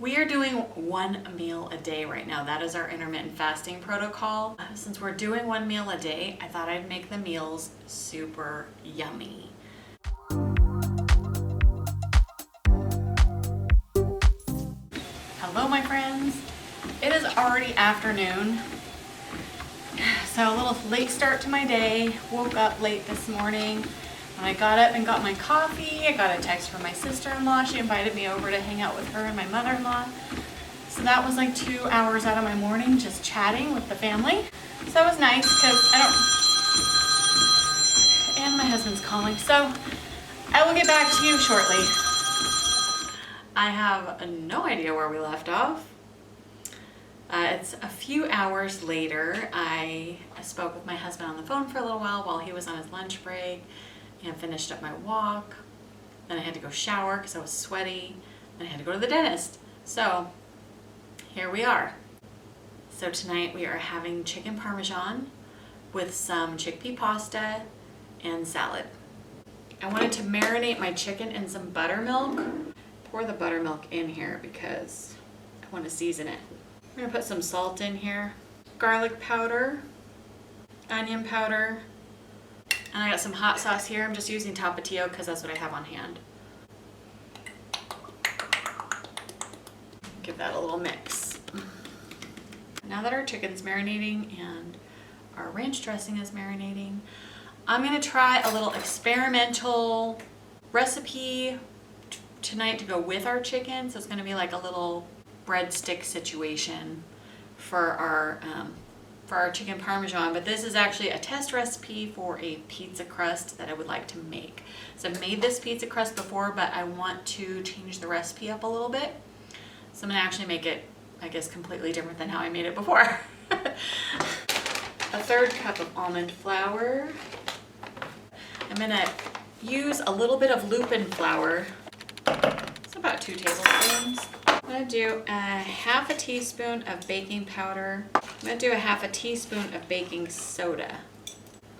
We are doing 1 meal a day right now. That is our intermittent fasting protocol. Since we're doing 1 meal a day, I thought I'd make the meals super yummy. Hello, my friends. It is already afternoon, so a little late start to my day. Woke up late this morning. When I got up and got my coffee, I got a text from my sister-in-law. She invited me over to hang out with her and my mother-in-law. So that was like 2 hours out of my morning just chatting with the family. So that was nice because and my husband's calling. So I will get back to you shortly. I have no idea where we left off. It's a few hours later. I spoke with my husband on the phone for a little while he was on his lunch break. And finished up my walk. Then I had to go shower because I was sweaty. Then I had to go to the dentist. So here we are. So tonight we are having chicken parmesan with some chickpea pasta and salad. I wanted to marinate my chicken in some buttermilk. Pour the buttermilk in here because I want to season it. I'm going to put some salt in here, garlic powder, onion powder, and I got some hot sauce here. I'm just using Tapatio because that's what I have on hand. Give that a little mix. Now that our chicken's marinating and our ranch dressing is marinating, I'm going to try a little experimental recipe tonight to go with our chicken. So it's going to be like a little breadstick situation for our chicken parmesan, but this is actually a test recipe for a pizza crust that I would like to make. So I've made this pizza crust before, but I want to change the recipe up a little bit. So I'm gonna actually make it, I guess, completely different than how I made it before. A 1/3 cup of almond flour. I'm gonna use a little bit of lupin flour. It's about 2 tablespoons. I'm gonna do a 1/2 teaspoon of baking powder. I'm gonna do a 1/2 teaspoon of baking soda.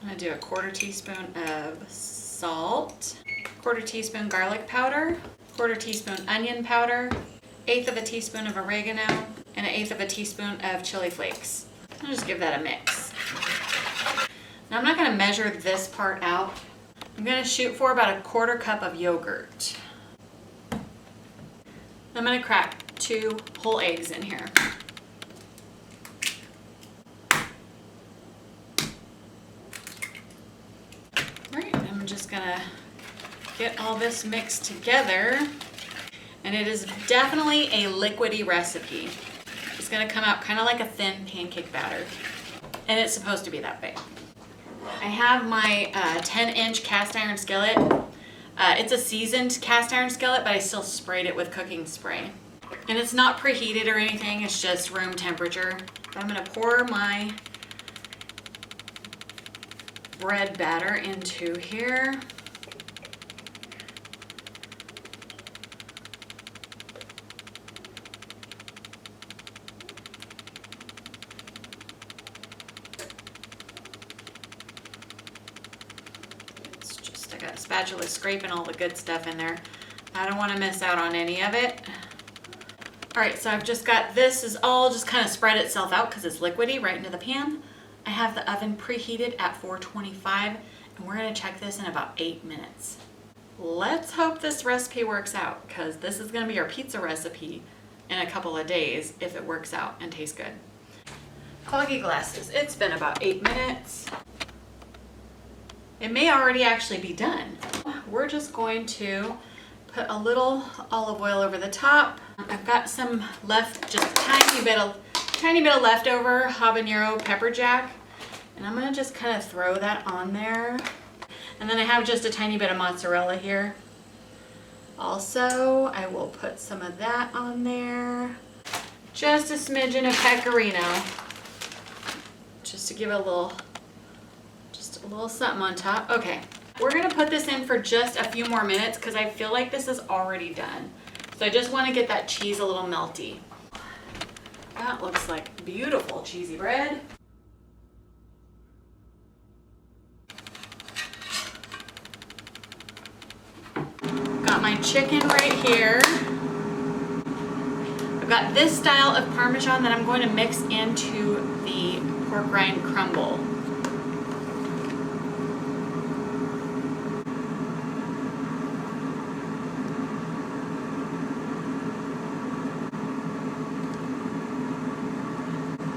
I'm gonna do a 1/4 teaspoon of salt, 1/4 teaspoon garlic powder, 1/4 teaspoon onion powder, 1/8 teaspoon of oregano, and 1/8 teaspoon of chili flakes. I'll just give that a mix. Now I'm not gonna measure this part out. I'm gonna shoot for about a 1/4 cup of yogurt. I'm gonna crack 2 whole eggs in here. Right, I'm just gonna get all this mixed together. And it is definitely a liquidy recipe. It's gonna come out kind of like a thin pancake batter. And it's supposed to be that big. I have my 10-inch cast iron skillet. It's a seasoned cast iron skillet, but I still sprayed it with cooking spray. And it's not preheated or anything, it's just room temperature. I'm gonna pour my bread batter into here. It's just, I got a spatula scraping all the good stuff in there. I don't want to miss out on any of it. All right, so I've just got this is all just kind of spread itself out because it's liquidy right into the pan. I have the oven preheated at 425 and we're gonna check this in about 8 minutes. Let's hope this recipe works out because this is gonna be our pizza recipe in a couple of days if it works out and tastes good. Foggy glasses, it's been about 8 minutes. It may already actually be done. We're just going to put a little olive oil over the top. I've got some left, just a tiny bit of leftover habanero pepper jack. And I'm gonna just kind of throw that on there. And then I have just a tiny bit of mozzarella here. Also, I will put some of that on there. Just a smidgen of pecorino. Just to give it just a little something on top. Okay. We're gonna put this in for just a few more minutes because I feel like this is already done. So I just want to get that cheese a little melty. That looks like beautiful cheesy bread. Got my chicken right here. I've got this style of Parmesan that I'm going to mix into the pork rind crumble.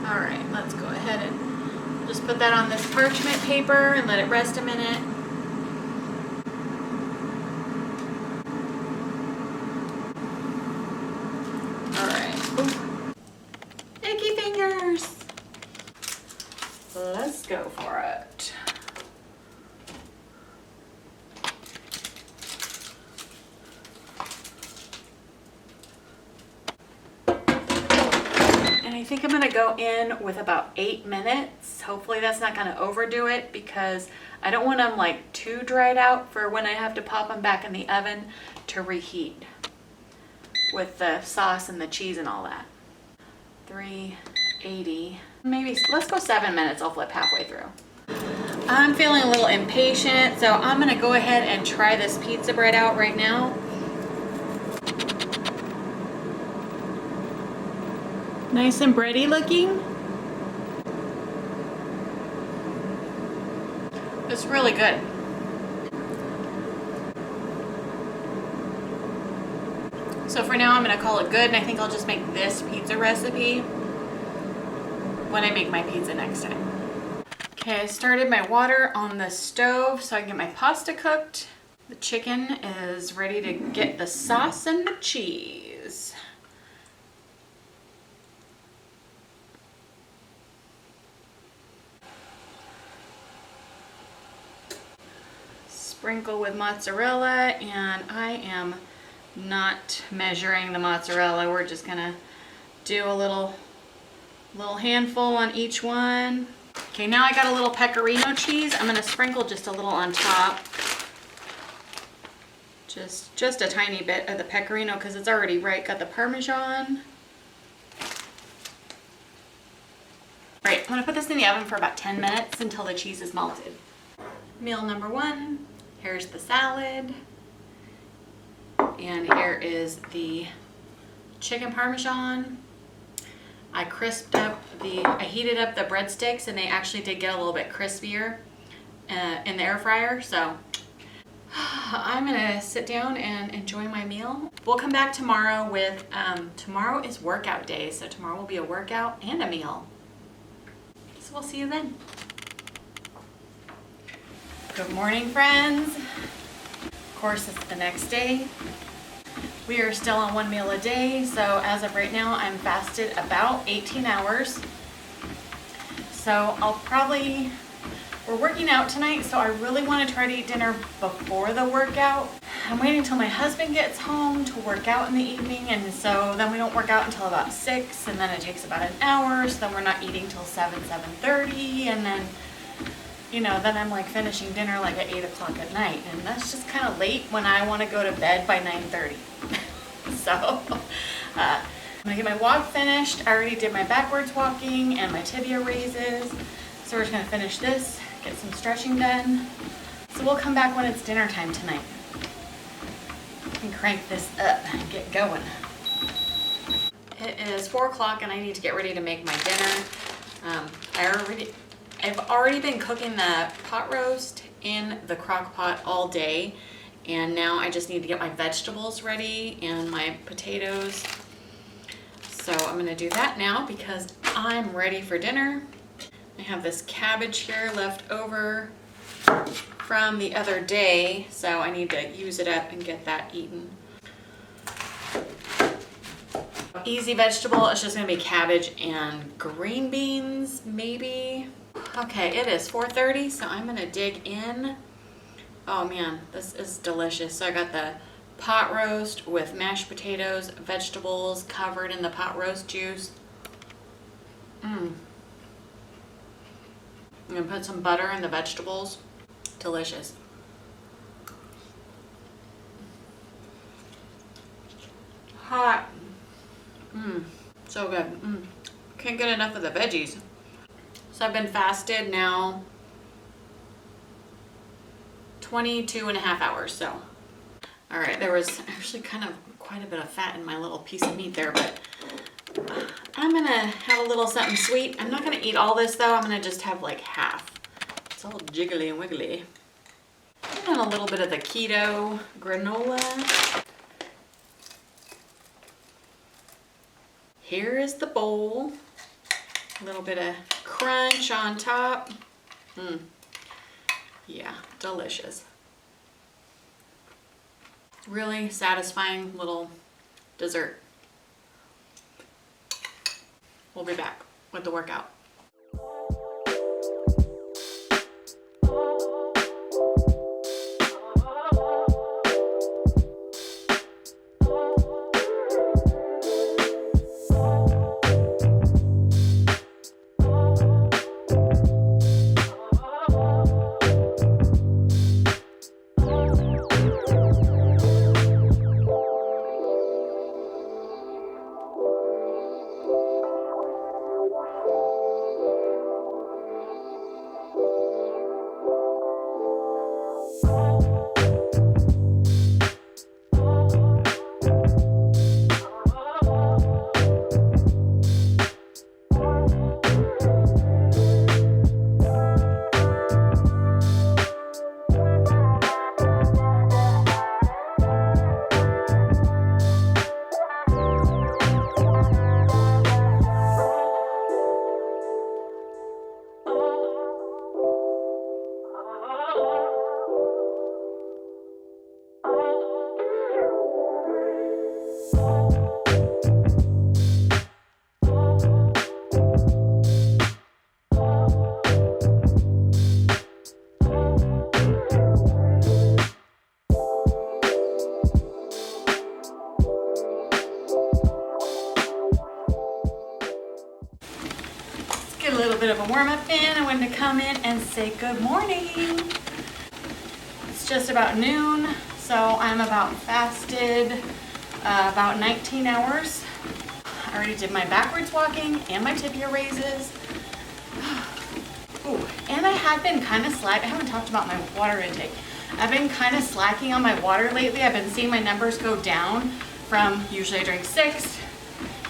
All right, let's go ahead and just put that on this parchment paper and let it rest a minute. All right. Ooh. Icky fingers. Let's go for it. I think I'm gonna go in with about 8 minutes. Hopefully that's not gonna overdo it because I don't want them like too dried out for when I have to pop them back in the oven to reheat with the sauce and the cheese and all that. 380, maybe, let's go 7 minutes. I'll flip halfway through. I'm feeling a little impatient, so I'm gonna go ahead and try this pizza bread out right now. Nice and bready looking. It's really good. So for now I'm gonna call it good, and I think I'll just make this pizza recipe when I make my pizza next time. Okay, I started my water on the stove so I can get my pasta cooked. The chicken is ready to get the sauce and the cheese. Sprinkle with mozzarella, and I am not measuring the mozzarella. We're just gonna do a little handful on each one. Okay, now I got a little pecorino cheese. I'm gonna sprinkle just a little on top. Just a tiny bit of the pecorino because it's already right. Got the Parmesan. Right, I'm gonna put this in the oven for about 10 minutes until the cheese is melted. Meal number one. Here's the salad, and here is the chicken Parmesan. I heated up the breadsticks, and they actually did get a little bit crispier in the air fryer, so I'm gonna sit down and enjoy my meal. We'll come back tomorrow with, tomorrow is workout day, so tomorrow will be a workout and a meal. So we'll see you then. Good morning, friends. Of course, it's the next day. We are still on 1 meal a day, so as of right now, I'm fasted about 18 hours. So we're working out tonight, so I really want to try to eat dinner before the workout. I'm waiting until my husband gets home to work out in the evening, and so then we don't work out until about 6, and then it takes about an hour, so then we're not eating till 7:30, and then then I'm like finishing dinner like at 8 o'clock at night, and that's just kind of late when I want to go to bed by 9:30. So I'm gonna get my walk finished. I already did my backwards walking and my tibia raises. So we're just gonna finish this, get some stretching done. So we'll come back when it's dinner time tonight and crank this up and get going. It is 4 o'clock and I need to get ready to make my dinner. I've already been cooking the pot roast in the crock pot all day, and now I just need to get my vegetables ready and my potatoes. So I'm gonna do that now because I'm ready for dinner. I have this cabbage here left over from the other day, so I need to use it up and get that eaten. Easy vegetable, it's just gonna be cabbage and green beans, maybe. Okay, it is 4:30, so I'm gonna dig in. Oh man, this is delicious. So I got the pot roast with mashed potatoes, vegetables covered in the pot roast juice. I'm gonna put some butter in the vegetables. Delicious. Hot. So good. Can't get enough of the veggies. So I've been fasted now 22 and a half hours, so. All right, there was actually kind of quite a bit of fat in my little piece of meat there, but I'm gonna have a little something sweet. I'm not gonna eat all this though. I'm gonna just have like half. It's all jiggly and wiggly. And a little bit of the keto granola. Here is the bowl. A little bit of crunch on top. Yeah, delicious. Really satisfying little dessert. We'll be back with the workout. Get a little bit of a warm-up in. I wanted to come in and say good morning. It's just about noon, so I'm about fasted about 19 hours. I already did my backwards walking and my tibia raises. Ooh, and I have been kind of slack. I haven't talked about my water intake. I've been kind of slacking on my water lately. I've been seeing my numbers go down from usually I drink 6,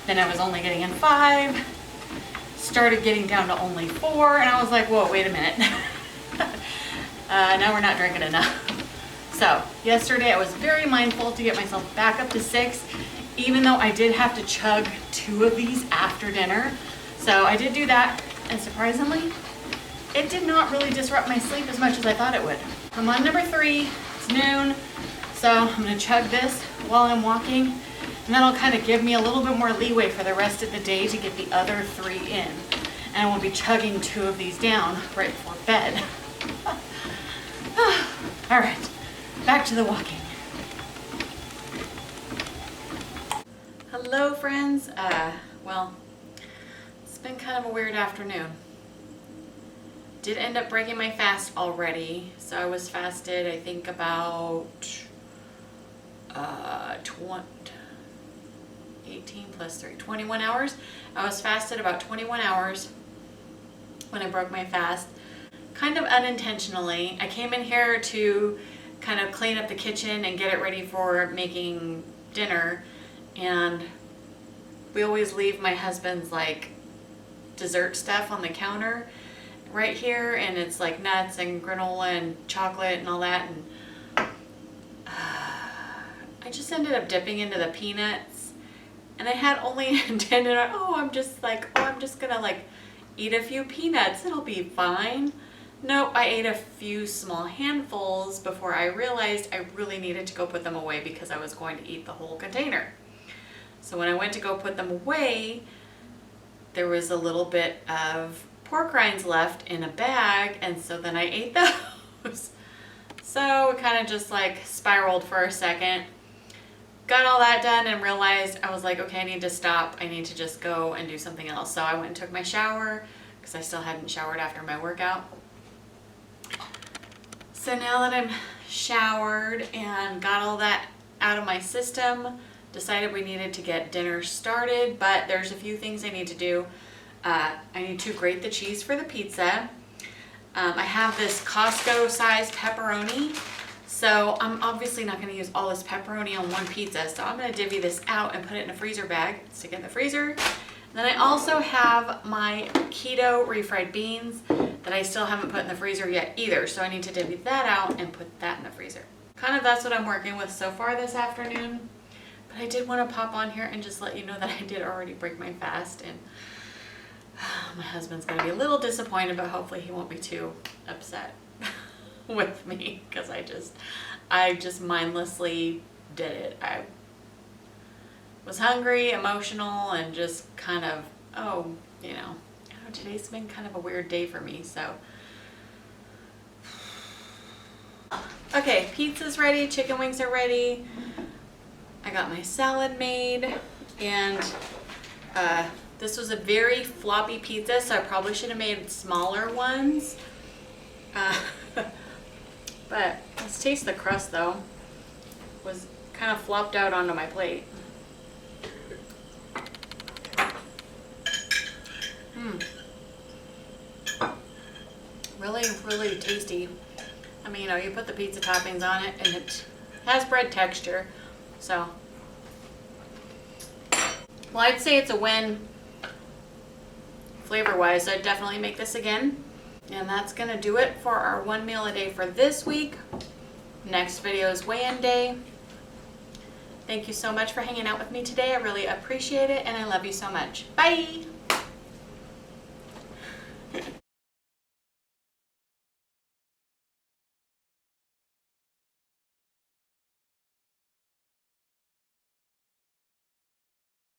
then I was only getting in 5. Started getting down to only 4, and I was like, whoa, wait a minute. Now we're not drinking enough. So yesterday I was very mindful to get myself back up to 6, even though I did have to chug 2 of these after dinner. So I did do that, and surprisingly, it did not really disrupt my sleep as much as I thought it would. I'm on number 3, it's noon, so I'm gonna chug this while I'm walking. And that'll kind of give me a little bit more leeway for the rest of the day to get the other 3 in. And we'll be chugging 2 of these down right before bed. All right, back to the walking. Hello, friends. Well, it's been kind of a weird afternoon. Did end up breaking my fast already. So I was fasted, I think about 18 plus 3, 21 hours. I was fasted about 21 hours when I broke my fast, kind of unintentionally. I came in here to kind of clean up the kitchen and get it ready for making dinner, and we always leave my husband's like dessert stuff on the counter right here, and it's like nuts and granola and chocolate and all that, and I just ended up dipping into the peanuts. And I had only intended on, I'm just gonna like eat a few peanuts, it'll be fine. Nope, I ate a few small handfuls before I realized I really needed to go put them away because I was going to eat the whole container. So when I went to go put them away, there was a little bit of pork rinds left in a bag, and so then I ate those. So it kind of just like spiraled for a second. Got all that done and realized, I was like, okay, I need to stop. I need to just go and do something else. So I went and took my shower because I still hadn't showered after my workout. So now that I'm showered and got all that out of my system, decided we needed to get dinner started, but there's a few things I need to do. I need to grate the cheese for the pizza. I have this Costco size pepperoni. So I'm obviously not going to use all this pepperoni on one pizza, so I'm going to divvy this out and put it in a freezer bag, stick it in the freezer, Then I also have my keto refried beans that I still haven't put in the freezer yet either. So I need to divvy that out and put that in the freezer. Kind of that's what I'm working with so far this afternoon. But I did want to pop on here and just let you know that I did already break my fast. And my husband's going to be a little disappointed, but hopefully he won't be too upset with me because I just mindlessly did it. I was hungry, emotional, and just kind of, today's been kind of a weird day for me, so. Okay, pizza's ready, chicken wings are ready. I got my salad made, and this was a very floppy pizza, so I probably should have made smaller ones. But let's taste the crust though. Was kind of flopped out onto my plate. Really, really tasty. I mean, you put the pizza toppings on it and it has bread texture. So, well, I'd say it's a win flavor-wise. I'd definitely make this again. And that's going to do it for our one meal a day for this week. Next video is weigh-in day. Thank you so much for hanging out with me today. I really appreciate it, and I love you so much. Bye!